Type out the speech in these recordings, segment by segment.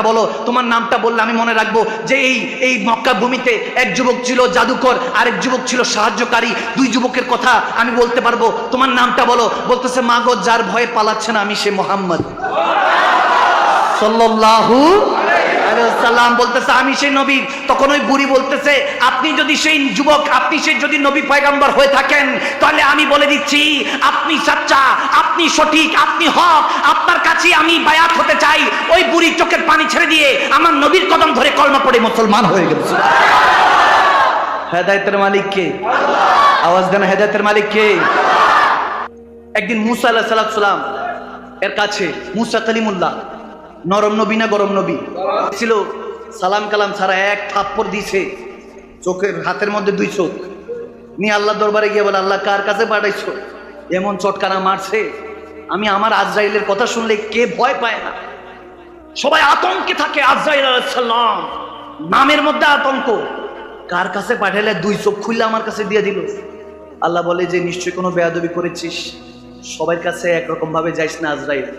নামটা বলো, তোমার নামটা বললে আমি মনে রাখবো যে এই মক্কা ভূমিতে এক যুবক ছিল জাদুকর, আরেক যুবক ছিল সাহায্যকারী। দুই যুবকের কথা আমি বলতে পারবো। তোমার নামটা বলো। বলতেছে মা গো, যার ভয়ে পালাচ্ছে না আমি সে মুহাম্মদ সাল্লাল্লাহু আলাইহি ওয়াসাল্লাম। বলতেছে আমি সেই নবী। তখন ওই বুড়ি বলতেছে আপনি যদি সেই যুবক, আপনি সেই যদি নবী পয়গম্বর হয়ে থাকেন, তাহলে আমি বলে দিচ্ছি আপনি সচ্চা, আপনি সঠিক, আপনি হক, আপনার কাছে আমি বায়াত হতে চাই। ওই বুড়ি চোখের পানি ছেড়ে দিয়ে আমার নবীর কদম ধরে কলমা পড়ে মুসলমান হয়ে গেল। হেদায়েতের মালিক কে? আওয়াজ দেন, হেদায়েতের মালিক কে? একদিন মুসা আলাইহিস সালাম এর কাছে, মুসা কালিমুল্লাহ, নরম নবী না গরম নবী ছিল, সালাম কালাম ছাড়া এক থাপ্পড় দিছে চোখের, হাতের মধ্যে দুই চোখ নিয়ে আল্লাহ দরবারে গিয়ে বলে আল্লাহ কার কাছে পাঠাইছো? এমন চটকানা মারছে, আমি আমার আজরাইলের কথা শুনলে কে ভয় পায় না? সবাই আতঙ্কে থাকে। আজরাইল আলাইহিস সালাম নামের মধ্যে আতঙ্ক। কার কাছে পাঠাইলে? দুই চোখ খুললে আমার কাছে দিয়ে দিল। আল্লাহ বলে যে নিশ্চয়ই কোনো বেয়াদবি করেছিস, সবার কাছে একরকম ভাবে যাইস না আজরাইল।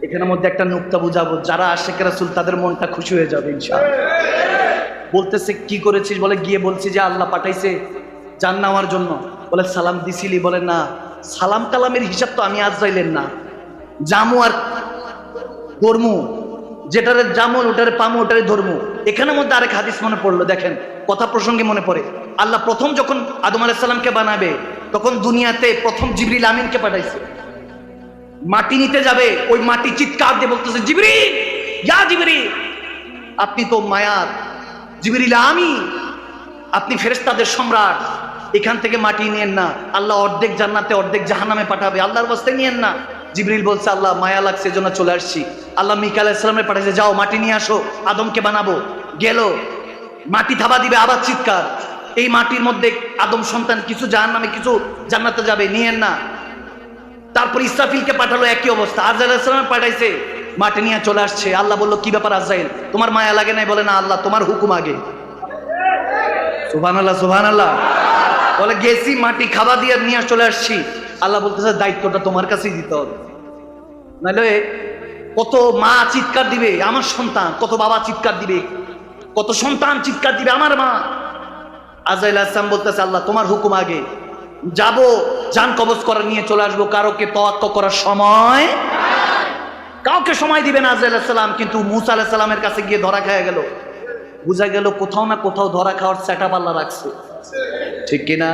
এখানের মধ্যে একটা নুকতা বুঝাবো, যারা আশিক রাসূল তাদের মনটা খুশি হয়ে যাবে ইনশাআল্লাহ। বলতেছে কি করেছিস? বলে গিয়ে বলছি যে আল্লাহ পাঠাইছে জান নেওয়ার জন্য। বলে সালাম দিছিলি? বলে না। সালাম কালামের হিসাব তো আমি আজরাইলের না, জামু আর ধর্মু, যেটারে জামু ওটারে পামু ওটারে ধর্মু। এখানের মধ্যে আরেক হাদিস মনে পড়লো, দেখেন কথা প্রসঙ্গে মনে পড়ে। আল্লাহ প্রথম যখন আদম আলাইহিস সালামকে বানাবে, তখন দুনিয়াতে প্রথম জিবরিল আমিনকে পাঠাইছে। মাটি নিতে যাবে, ওই মাটি চিৎকার দিয়ে বলতেছে জিবরিল, ইয়া জিবরিল, আপনি তো মায়ার জিবরিল আমিন, আপনি ফেরেশতাদের সম্রাট, এখান থেকে মাটি নিয়েন না। আল্লাহ অর্ধেক জান্নাতে অর্ধেক জাহান্নামে পাঠাবে, আল্লাহর ওয়াস্তে নিয়েন না। জিবরিল বলছে আল্লাহ মায়া লাগছে এজন্য চলে আসছি। আল্লাহ মিকাইল আলাইহিস সালামের পাঠাইছে, যাও মাটি নিয়ে আসো, আদমকে বানাবো। গেল, মাটি থাবা দিবে, আবার চিৎকার। এই মাটির মধ্যে আদম সন্তান কিছু জাহান্নামে কিছু জান্নাতে যাবে, নিয়েন না। তারপর ইসরাফিলকে পাঠালো, একই অবস্থা। আজরাইল আলাইহিস সালাম পাঠাইছে, মাটি নিয়ে চলে আসছে। আল্লাহ বললো কি ব্যাপার আজরাইল, তোমার মায়া লাগে নাই? বলে না আল্লাহ তোমার হুকুম আগে। সুবহানাল্লাহ, সুবহানাল্লাহ। বলে গেছি, মাটি খাওয়া দিয়ে নিয়ে চলে আসছি। আল্লাহ বলতেছে দায়িত্বটা তোমার কাছেই দিতে হবে, নাহলে কত মা চিৎকার দিবে আমার সন্তান, কত বাবা চিৎকার দিবে, কত সন্তান চিৎকার দিবে আমার মা। আজরাইল আলাইহিস সালাম বলতেছে আল্লাহ তোমার হুকুম আগে, যাব জান কবজ করে নিয়ে চলে আসবো, কারোকে তোয়াক্কা করার সময়, কাউকে সময় দিবে না আজরাইল আলাইহিস সালাম। কিন্তু মুসা আলাইহিস সালামের কাছে গিয়ে ধরা খেয়ে গেল। বুঝা গেল কোথাও না কোথাও ধরা খাওয়ার সেটআপ আল্লাহ রাখছে, ঠিক কিনা?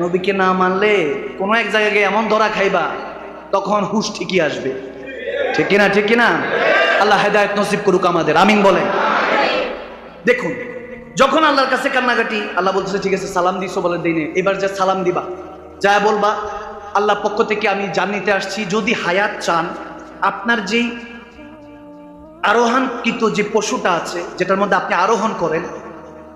নবীকে না মানলে কোন এক জায়গায় গিয়ে এমন ধরা খাইবা, তখন হুশ ঠিকই আসবে, ঠিক কিনা? ঠিক কিনা? আল্লাহ হেদায়েত নসিব করুক আমাদের, আমিন বলেন। দেখুন, যখন আল্লাহর কাছে কান্নাকাটি, আল্লাহ বলতেছে ঠিক আছে সালাম দিছো? বলে দিনে। এবার যা সালাম দিবা, যা বলবা আল্লাহর পক্ষ থেকে আমি জান নিতে আসছি, যদি হায়াত চান, আপনার যেই আরোহণকৃত যে পশুটা আছে, যেটার মধ্যে আপনি আরোহণ করেন,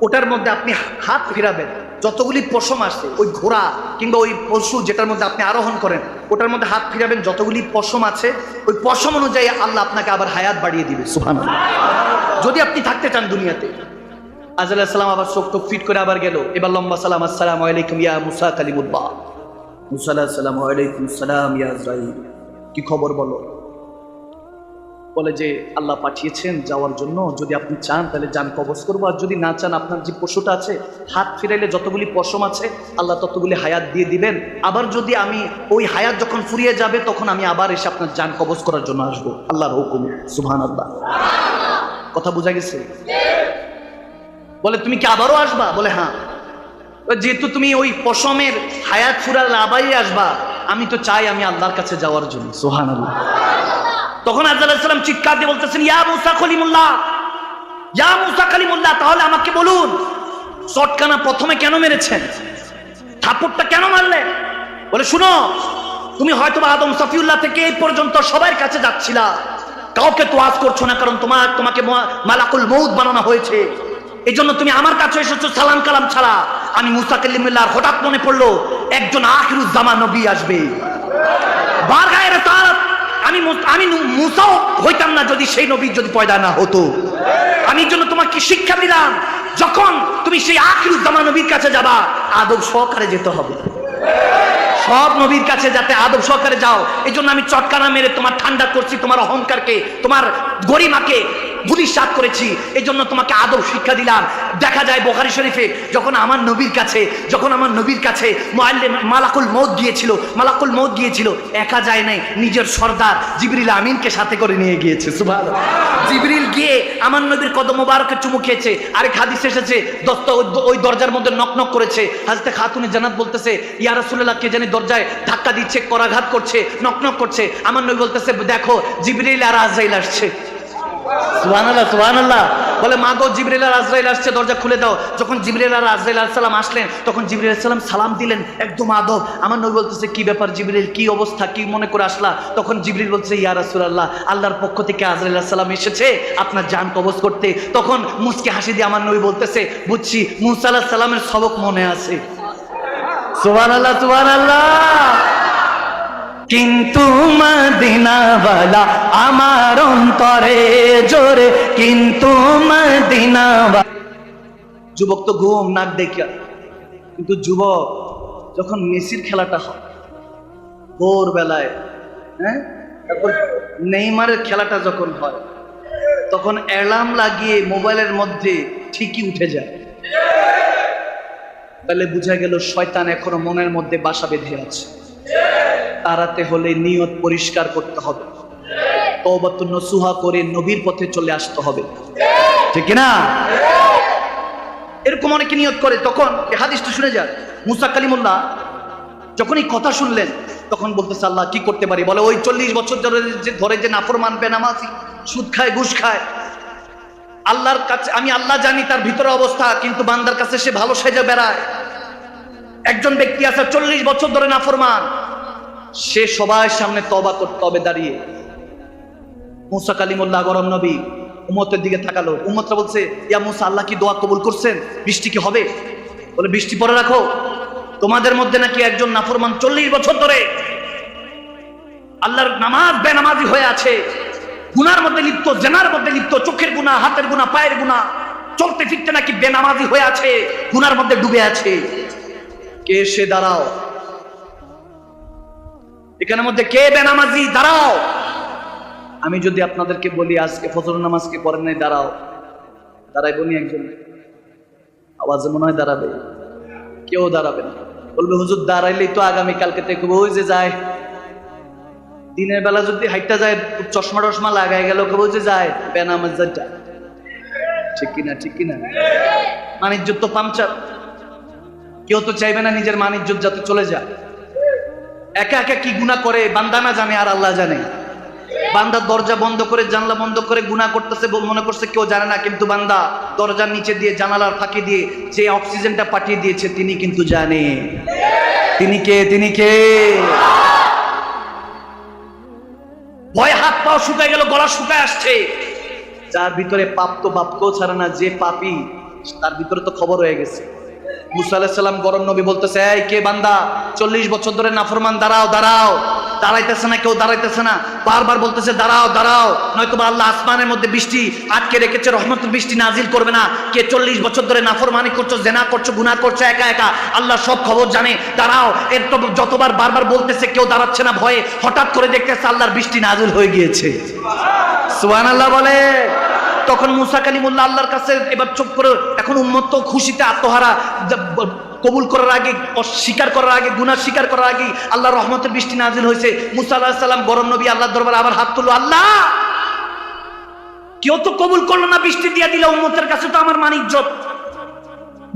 ওটার মধ্যে আপনি হাত ফিরাবেন, যতগুলি পশম আসে, ওই ঘোড়া কিংবা ওই পশু যেটার মধ্যে আপনি আরোহণ করেন, ওটার মধ্যে হাত ফিরাবেন, যতগুলি পশম আছে ওই পশম অনুযায়ী আল্লাহ আপনাকে আবার হায়াত বাড়িয়ে দিবে, সুবহানাল্লাহ, যদি আপনি থাকতে চান দুনিয়াতে। আজরাইল আলাইহিস সালাম আবার চোখ টোক ফিট করে আবার গেল। এবার লম্বা সালাম, আসসালামু আলাইকুম ইয়া মুসা কালিমুল্লাহ। মুসা আলাইহিস সালাম, ওয়া আলাইকুম সালাম ইয়া আজরাইল, কি খবর বলো? বলে যে আল্লাহ পাঠিয়েছেন যাওয়ার জন্য, যদি আপনি চান তাহলে জান কবজ করবো, আর যদি না চান আপনার যে পশুটা আছে হাত ফিরাইলে যতগুলি পশম আছে আল্লাহ ততগুলি হায়াত দিয়ে দিবেন। আবার যদি আমি ওই হায়াত যখন ফুরিয়ে যাবে তখন আমি আবার এসে আপনার জান কবজ করার জন্য আসবো, আল্লাহর হুকুমে, সুবহানাল্লাহ। কথা বোঝা গেছে? বলে তুমি কি আবারও আসবা? বলে হ্যাঁ। যেহেতু তুমি ওই পশমের হায়াত ফুরার আবারই আসবা, আমি তো চাই আমি আল্লাহর কাছে যাওয়ার জন্য, সুবহানাল্লাহ। তখন আজরাইল আলাইহিস সালাম চিৎকার দিয়ে বলতেছেন ইয়া মুসা কালিমুল্লাহ, ইয়া মুসা কালিমুল্লাহ, তাহলে আমাকে বলুন চটকানা প্রথমে কেন মেরেছেন, থাপ্পড়টা কেন মারলেন? বলে শুনো, তুমি হয়তো আদম সফিউল্লাহ থেকে এই পর্যন্ত সবার কাছে যাচ্ছিলা, কাউকে তোয়াজ করছো না, কারণ তোমাকে মালাকুল মউত বানানো হয়েছে, এই জন্য তুমি আমার কাছে এসেছো সালাম কালাম ছাড়া। আমি মুসা কালিমুল্লাহ, হঠাৎ মনে পড়লো একজন আখিরুজ জামান নবী আসবে, বারগায়ে রিসালাত, আমি মুসাও হইতাম না যদি সেই নবী যদি পয়দা না হতো। আমি জন্য তোমাকে শিক্ষা দিলাম, যখন তুমি সেই আখিরুজ জামান নবীর কাছে যাবা আদব সহকারে যেতে হবে, সব নবীর কাছে যাতে আদব সহকারে যাও। এই জন্য আমি চটকানা মেরে তোমার ঠান্ডা করছি, তোমার অহংকারকে, তোমার গরিমাকে ধূলিসাৎ করেছি। এই জন্য তোমাকে আদব শিক্ষা দিলাম। দেখা যায় বুখারী শরীফে যখন আমার নবীর কাছে মালাকুল মউত গিয়েছিল, একা যায় নাই, নিজের সর্দার জিবরিল আমিনকে সাথে করে নিয়ে গিয়েছে। সুবহানাল্লাহ। জিবরিল গিয়ে আমার নবীর কদম মোবারকে চুমু খেয়েছে। আরেক হাদিস এসেছে ওই দরজার মধ্যে নক করেছে। হযরত খাতুনে জান্নাত বলতেছে, ইয়া রাসূলুল্লাহ, কে জানি দরজায় ধাক্কা দিচ্ছে, করাঘাত করছে, নক করছে। আমার নবী বলতেছে, দেখো জিবরিল আর আজরাইল আসছে। সুবহানাল্লাহ, সুবহানাল্লাহ। বলে, মা গো, জিবরিল আর আজরাইল আসছে, দরজা খুলে দাও। যখন জিবরিল আর আজরাইল আলাইহিস সালাম আসলেন, তখন জিবরিল আলাইহিস সালাম সালাম দিলেন, একদম আদব। আমার নবী বলতেছে, কি ব্যাপার জিবরিল, কি অবস্থা, কি মনে করে আসলা? তখন জিবরিল বলছে, ইয়া রাসূলুল্লাহ, আল্লাহর পক্ষ থেকে আজরাইল আলাইহিস সালাম এসেছে আপনার জান কবজ করতে। তখন মুচকি হাসি দিয়ে আমার নবী বলতেছে, বুঝছি, মুসা আলাইহিস সালামের সবক মনে আছে। সুবহানাল্লাহ, সুবহানাল্লাহ। কিন্তু মদিনাওয়ালা আমার অন্তরে জোরে, কিন্তু মদিনাওয়ালা। যুবক তো ঘুম নাক দেখিয়া, কিন্তু যুবক যখন মেসির খেলাটা হয় ভোর বেলায়, হ্যাঁ, তারপর নেইমারের খেলাটা যখন হয়, তখন অ্যালার্ম লাগিয়ে মোবাইলের মধ্যে ঠিকই উঠে যায়। তাহলে বোঝা গেল শয়তান এখনো মনের মধ্যে বাসা বেঁধে আছে। তাড়াতে হলে নিয়ত পরিষ্কার করতে হবে, তওবাতুন নসুহা করে নবীর পথে চলে আসতে হবে, ঠিক না? এরকম অনেকে নিয়ত করে। তখন এই হাদিসটা শুনে যান, মুসা কালিমুল্লাহ যখন এই কথা শুনলেন, তখন বলতেছে, আল্লাহ কি করতে পারি? বলে, ওই 40 বছর ধরে যে নাফরমান বেনামাজি, সুদ খায়, ঘুষ খায়, আল্লাহর কাছে আমি আল্লাহ জানি তার ভিতরে অবস্থা, কিন্তু বান্দার কাছে সে ভালো সেজে বেড়ায়। একজন ব্যক্তি আছে 40 বছর ধরে নাফরমান, সে সবার সামনে তওবা করতে হবে দাঁড়িয়ে। মুসা কালিমুল্লাহ গরম নবী উম্মতের দিকে তাকালো। উম্মতরা বলছে, ইয়া মুসা, আল্লাহ কি দোয়া কবুল করছেন? বৃষ্টি কি হবে? বলে, বৃষ্টি পরে রাখো, তোমাদের মধ্যে নাকি একজন নাফরমান 40 বছর ধরে আল্লাহর নামাজ বেনামাজি হয়ে আছে, গুনার মধ্যে লিপ্ত, জেনার মধ্যে লিপ্ত, চোখের গুনাহ, হাতের গুনাহ, পায়ের গুনাহ, চলতে ফিরতে নাকি বেনামাজি হয়ে আছে, গুনার মধ্যে ডুবে আছে। কে সে? দাঁড়াও। এখানের মধ্যে কে বেনামাজি? দাঁড়াও। আমি যদি আপনাদেরকে বলি আজকে ফজর নামাজ কে পড়েন নাই, দাঁড়াও, দাঁড়াইব নি একজন? আওয়াজে মনে হয় দাঁড়াবে, কেউ দাঁড়াবে না। বলবে, হুজুর দাঁড়াইলেই তো আগামীকালকে থেকে ওই যে যায়, দিনের বেলা যদি হাইটটা যায়, চশমা টশমা লাগাই গেল, কেউ যে যায় বেনামাজ যায়, ঠিক কিনা? ঠিক কিনা? মানিজ্জত তো পাংচার। কেউ তো চাইবে না নিজের মানিজ্জত যাতে চলে যায়। একা একা কি গুনাহ করে বান্দা না জানে, আর আল্লাহ জানে। বান্দা দরজা বন্ধ করে, জানলা বন্ধ করে গুনাহ করতেছে, মনে করছে কেউ জানে না, কিন্তু বান্দা দরজার নিচে দিয়ে, জানালার ফাঁকি দিয়ে যে অক্সিজেনটা পাঠিয়ে দিয়েছে তিনি কিন্তু জানে। তিনি কে? তিনি কে? ভয় হাত পাও শুকায় গেল, গলা শুকায় আসছে। যার ভিতরে পাপ তো বাপকেও ছাড়ে না, যে পাপী তার ভিতরে তো খবর হয়ে গেছে। মুসা আলাইহিস সালাম গরম নবী বলতেছে, এই কে বান্দা 40 বছর ধরে নাফরমান, দাঁড়াও, দাঁড়াও। দাঁড়াইতেছে না, কেউ দাঁড়াইতেছে না, বারবার বলতেছে, দাঁড়াও, দাঁড়াও, নয়তো আল্লাহ আসমানের মধ্যে বৃষ্টি আটকে রেখেছে, রহমতের বৃষ্টি নাজিল করবে না। কে 40 বছর ধরে নাফরমানি করছো, জেনা করছো, গুনাহ করছো একা একা, আল্লাহ সব খবর জানে, দাঁড়াও। এর তো যতবার বারবার বলতেছে, কেউ দাঁড়াচ্ছে না ভয়ে, হঠাৎ করে দেখতেছে আল্লাহর বৃষ্টি নাজিল হয়ে গিয়েছে। সুবহানাল্লাহ বলে। তখন মুসা কালিমুল্লাহ আল্লাহর কাছে এবার চুপ করে, এখন উম্মত তো খুশিতে আত্মহারা, কবুল করার আগে, অস্বীকার করার আগে, গুনাহ স্বীকার করার আগে আল্লাহর রহমতের বৃষ্টি নাজিল হয়েছে। মুসা আলাইহিস সালাম গরম নবী আল্লাহর দরবারে আবার হাত তুললো, আল্লাহ কেউ তো কবুল করলো না, বৃষ্টি দিয়ে দিলা, উম্মতের কাছে তো আমার মানিজ্জত।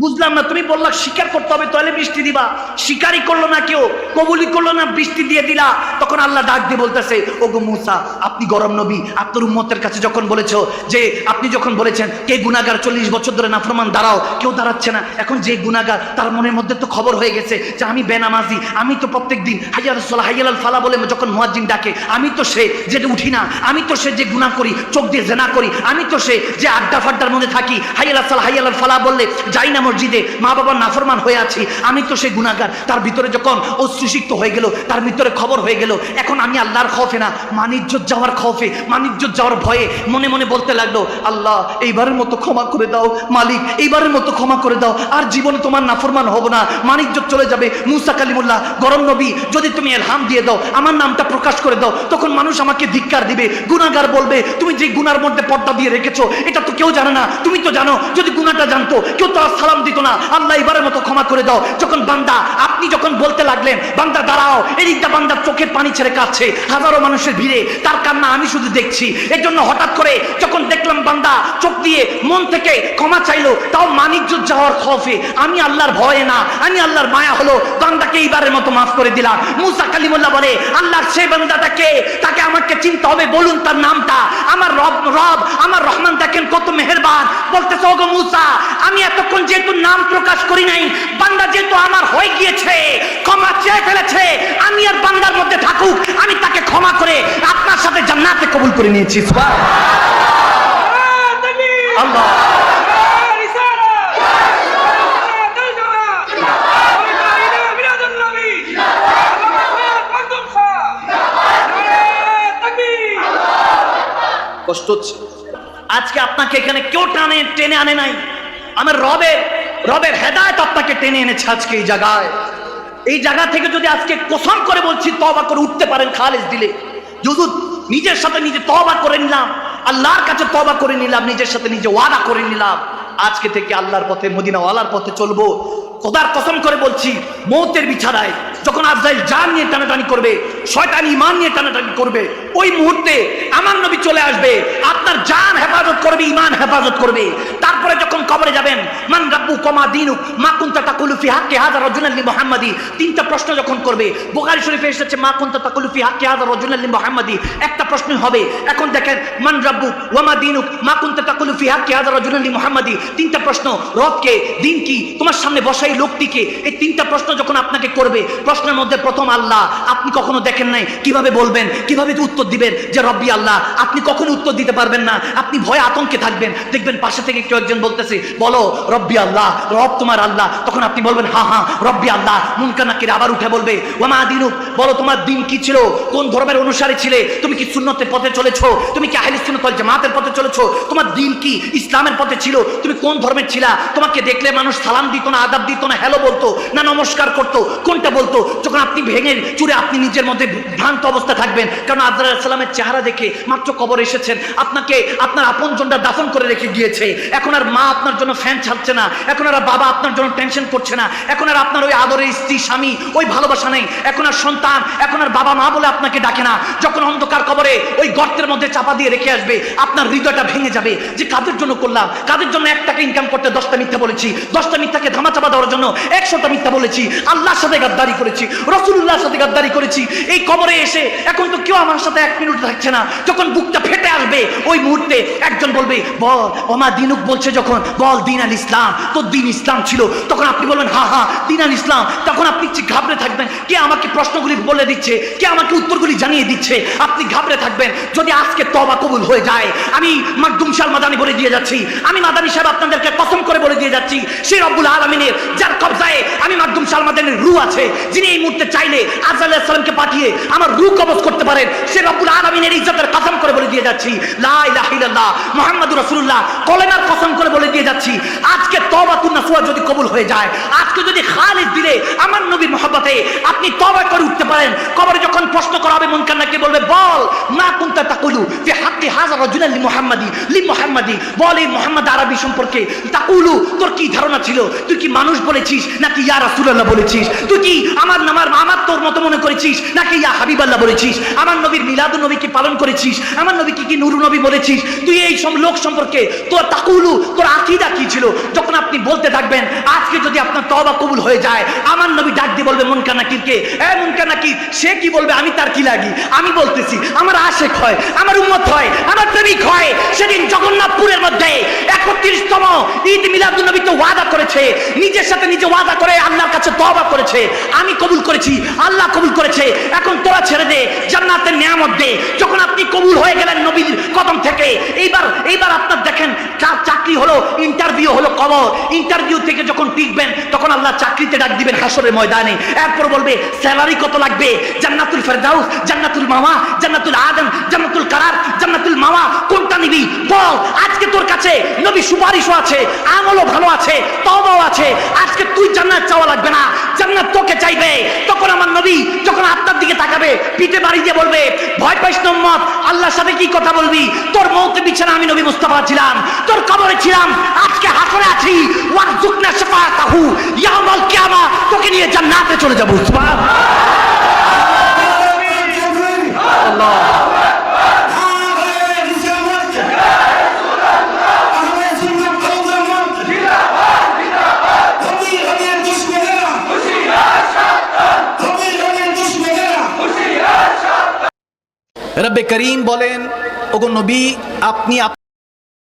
বুঝলাম না, তুমি বললা স্বীকার করতে হবে তাহলে বৃষ্টি দিবা, স্বীকারই করলো না, কেউ কবুলই করলো না, বৃষ্টি দিয়ে দিলা। তখন আল্লাহ ডাক দিয়ে বলতেছে, ওগো মুসা, আপনি গরম নবী, আপনার উম্মতের কাছে যখন বলেছো, যে আপনি যখন বলেছেন কে গুনাহগার 40 বছর ধরে নাফরমান, দাঁড়াও, কেউ দাঁড়াচ্ছে না। এখন যে গুনাহগার, তার মনের মধ্যে তো খবর হয়ে গেছে যে আমি বেনামাজি, আমি তো প্রত্যেকদিন হাইয়া রাসূলুল্লাহ হাইয়াল ফালা বলে যখন মুয়াজ্জিন ডাকে, আমি তো সে যে উঠি না, আমি তো সে যে গুনাহ করি, চোখ দিয়ে জেনা করি, আমি তো সে যে আড্ডা ফাড্ডার মধ্যে থাকি, হাইয়াল রাসূলুল্লাহ হাইয়াল ফালা বললে যাই না জামিয়া মসজিদে মা বাবার নাফরমান হয়ে আছি, আমি তো সেই গুনাহগার। তার ভিতরে যখন অশ্রুসিক্ত হয়ে গেল, তার ভিতরে খবর হয়ে গেল, এখন আমি আল্লাহর খৌফে না, মানিজ্জত যাওয়ার খৌফে, মানিজ্জত যাওয়ার ভয়ে মনে মনে বলতে লাগলো, আল্লাহ এইবারের মতো ক্ষমা করে দাও, মালিক এইবারের মতো ক্ষমা করে দাও, আর জীবনে তোমার নাফরমান হব না, মানিজ্জত চলে যাবে। মুসা কালিমুল্লাহ গরম নবী, যদি তুমি এলহাম দিয়ে দাও, আমার নামটা প্রকাশ করে দাও, তখন মানুষ আমাকে ধিক্কার দিবে, গুনাহগার বলবে, তুমি যে গুনার মধ্যে পর্দা দিয়ে রেখেছো এটা তো কেউ জানে না, তুমি তো জানো। যদি গুনাহটা জানতো কেউ তো আর সালাম দিত না। আল্লাহ এবারের মতো ক্ষমা করে দাও। যখন বান্দা, আপনি যখন বলতে লাগলেন, বান্দা দাঁড়াও, এদিকটা বান্দার চোখের পানি ছেড়ে কাঁদছে, হাজারো মানুষের ভিড়ে তার কান্না আমি শুধু দেখছি। এর জন্য হঠাৎ করে যখন দেখলাম বান্দা চোখ দিয়ে মন থেকে ক্ষমা চাইলো, তাও মানিজ্জত যাওয়ার খৌফে, আমি আল্লাহর ভয়ে না, আমি আল্লাহর মায়া হলো, বান্দাকে এইবারের মতো মাফ করে দিলাম। মুসা কালিমুল্লাহ বলে, আল্লাহর সেই বান্দাটাকে, তাকে আমাকে চিনতে হবে, বলুন তার নামটা। আমার রব, আমার রহমান দেখেন কত মেহেরবান। বলতেছে, ওগো মুসা, আমি এতক্ষণ যেহেতু নাম প্রকাশ করি নাই, বান্দা যেহেতু আমার হয়ে গিয়েছে, ক্ষমা চেয়ে ফেলেছে, আমি আর বান্দার মধ্যে থাকুক, আমি তাকে ক্ষমা করে আপনার সাথে জান্নাতে কবুল করে নিয়েছি। আল্লাহ কষ্ট হচ্ছে। আজকে আপনাকে এখানে কেউ টেনে আনে নাই, আমার রবের হেদায়েত আপনাকে টেনে এনেছে আজকে এই জায়গায়। এই জায়গা থেকে যদি আজকে কসম করে বলছি, তওবা করে উঠতে পারেন খালেস দিলে, যদি নিজের সাথে নিজে তওবা করে নিলাম, আল্লাহর কাছে তওবা করে নিলাম, নিজের সাথে নিজে ওয়াদা করে নিলাম, আজকে থেকে আল্লাহর পথে, মদিনাওয়ালার পথে চলবো। খোদার কসম করে বলছি, মৌতের বিছানায় যখন আজরাইল জান নিয়ে টানাটানি করবে, শয়তান ঈমান নিয়ে টানাটানি করবে, ওই মুহূর্তে আমার নবী চলে আসবে, আপনার জান হেফাজত করবে, ঈমান হেফাজত করবে। তারপরে যখন কবরে যাবেন, মান রাব্বু কমা দিনুক মা কুনতা তাকুলু ফি হাক্কি হাযা রাজুলান লি মুহাম্মাদি, তিনটা প্রশ্ন যখন করবে, বুখারী শরীফে এসেছে মা কুনতা তাকুলু ফি হাক্কি হাযা রাজুলান লি মুহাম্মাদি, একটা প্রশ্নই হবে। এখন দেখেন, মান রাব্বু ওয়া মা দিনুক মা কুনতা তাকুলু ফি হাক্কি হাযা রাজুলান লি মুহাম্মাদি, তিনটা প্রশ্ন, রব কে, দিন কি, তোমার সামনে বসাই লোকটিকে, এই তিনটা প্রশ্ন যখন আপনাকে করবে, প্রশ্নের মধ্যে প্রথম আল্লাহ, আপনি কখনো দেখেন নাই, কিভাবে বলবেন, কিভাবে উত্তর দিবেন যে রব্বি আল্লাহ, আপনি কখনো উত্তর দিতে পারবেন না, আপনি ভয়ে আতঙ্কে থাকবেন। দেখবেন পাশে থেকে কেউ একজন বলতেছে, বলো রব্বি আল্লাহ, রব তোমার আল্লাহ, তখন আপনি বলবেন হ্যাঁ হ্যাঁ রব্বি আল্লাহ। মুনকার নাকির আবার উঠে বলবে, ওয়া মা দিনুক, বলো তোমার দিন কি ছিল, কোন ধর্মের অনুসারী ছিলে, তুমি কি সুন্নতের পথে চলেছো, তুমি কি আহলে সুন্নাত ওয়াল জামাতের পথে চলেছো, তোমার দিন কি ইসলামের পথে ছিল, তুমি কোন ধর্মের ছিলা, তোমাকে দেখলে মানুষ সালাম দিত না, আদাব দিত না, হ্যালো বলতো না, নমস্কার করতো, কোনটা বলতো? যখন আপনি ভেঙে চুরে আপনি নিজের মধ্যে ভ্রান্ত অবস্থা থাকবেন, কারণ আজরাইল আলাইহিস সালামের চেহারা দেখে মাত্র কবর এসেছেন, আপনাকে আপনার আপনজনরা দাফন করে রেখে গিয়েছে, এখন আর মা আপনার জন্য ফ্যান ছাড়ছে না, এখন আর বাবা আপনার জন্য টেনশন করছে না, এখন আর আপনার ওই আদরের স্ত্রী স্বামী ওই ভালোবাসা নেই, এখন আর সন্তান, এখন আর বাবা মা বলে আপনাকে ডাকে না। যখন অন্ধকার কবরে ওই গর্তের মধ্যে চাপা দিয়ে রেখে আসবে, আপনার হৃদয়টা ভেঙে যাবে যে কাদের জন্য করলাম, কাদের জন্য 1 টাকা ইনকাম করতে 10টা মিথ্যা বলেছি, 10টা মিথ্যাকে ধামাচাপা দেওয়ার জন্য 100টা মিথ্যা বলেছি, আল্লাহর সাথে গাদ্দারি করেছি, রাসূলুল্লাহর সাথে গাদ্দারি করেছি। এই কবরে এসে এখন তো কেউ আমার সাথে 1 মিনিট থাকছে না, যখন বুকটা ফেটে আসবে ওই মুহূর্তে একজন বলবে, বল ওমা দিনুক, বলছে যখন, বল দিন আল ইসলাম, তোর দিন ইসলাম ছিল, তখন আপনি বলবেন হ্যাঁ হ্যাঁ দিন আল ইসলাম। তখন আপনি ঘাবড়ে থাকবেন, কে আমাকে প্রশ্নগুলি বলে দিচ্ছে, কে আমাকে উত্তরগুলি জানিয়ে দিচ্ছে, আপনি ঘাবড়ে থাকবেন। যদি আজকে তওবা কবুল হয়ে যায়, আমি মাকদুম শাহ মাদানী বলে দিয়ে যাচ্ছি, আমি মাদানী সাহেব আপনাদেরকে কসম করে বলে দিয়ে যাচ্ছি, সেই রব্বুল আলামিনের যার কবজায় আমি মাকদুম শাহ মাদানীর রূহ আছে, যিনি এই মুহূর্তে চাইলে আজরাইল আলাইহিস সালামকে পাঠিয়ে আমার রূহ কবজ করতে পারেন, সেই রব্বুল আলামিনের ইজ্জতের কসম করে বলে দিয়ে যাচ্ছি, লা ইলাহা ইল্লাল্লাহ মুহাম্মাদুর রাসূলুল্লাহ, কলেমার কসম করে বলে দিয়ে যাচ্ছি, আজকে তওবাতুন নাসুহা যদি কবুল হয়ে যায়, আজকে যদি খালিদ দিলে আমার নবীর মহব্বতে আপনি তওবা করে উঠতে পারেন, কবরে যখন প্রশ্ন করা হবে মুনকার নাকির বলবে, বল মা কুনতা তাকুলু ফি হাক্কি হাযা রাজুলান লি মুহাম্মাদি, বল এই মুহাম্মদ আরবি সম্পর্কে, তাকুলু তোর কি ধারণা ছিল, তুই কি মানুষ বলেছিস নাকি ইয়া রাসূলুল্লাহ বলেছিস, তুই কি আমার তোর মতো মনে করেছিস নাকি ইয়া হাবিবাল্লাহ বলেছিস, আমার নবীর মিলাদুন নবীকে পালন করেছিস, আমার নবীকে কি নূর নবী বলেছিস, তুই এই সব লোক সম্পর্কে তোর তাকুলু, তোর আকীদা কি ছিল? যখন আপনি বলতে থাকবেন, আজকে যদি আপনার তওবা কবুল হয়ে যায়, আমার নবী ডাক দিয়ে বলবে মুনকার নাকিরকে, এ মুনকার নাকির, সে কি বলবে আমি তার কি লাগি, আমি বলতেছি আমার আশেক হয়, আমার উম্মত হয়, আমার প্রেমিক হয়। সেদিন জগন্নাথপুরের মধ্যে 31তম ঈদ মিলাদুন নবী তো ওয়াদা করেছে, নিজের সাথে নিজে ওয়াদা করে আল্লাহর কাছে তওবা করেছে, আমি কবুল করেছি, আল্লাহ কবুল করেছে, এখন তোরা ছেড়ে দে, জান্নাতের নিয়ামত দে। যখন আপনি কবুল হয়ে গেলেন নবীর কদম থেকে, এইবার আপনার দেখেন চাকরি হলো, ইন্টারভিউ হলো, কবর, ইন্টারভিউ থেকে যখন টিকবেন তখন আল্লাহ চাকরিতে ডাক দিবেন হাসরের ময়দানে। এরপর বলবে স্যালারি কত লাগবে, জান্নাতুল ফেরদাউস, জান্নাতুল মাওয়া, জান্নাতুল আদম, জান্নাতুল কারার, জান্নাতুল মাওয়া, কোনটা নিবি বল। আজকে তোর কাছে নবী সুপারিশও আছে, আমলও ভালো আছে, তওবাও আছে। আজকে তুই জান্নাত চাওয়া লাগবে না, জান্নাত তোকে চাইবে। তখন আমার নবী যখন আত্মার দিকে তাকাবে, পিঠে বাড়ি দিয়ে বলবে, ভয় পাইস না উম্মত, আল্লাহর সাথে কি কথা বলবি? তোর মৌতের বিছানা আমি নবী মুস্তাফা ছিলাম, তোর কবরে ছিলাম, আজকে হাসরে আছি। ওয়ারজুকনা শাফাআতাহু ইয়াউমাল কিয়ামা, তোকে নিয়ে জান্নাতে চলে যাব। সুবহানাল্লাহ। রব্বে করিম বলেন, ওগো নবী, আপনি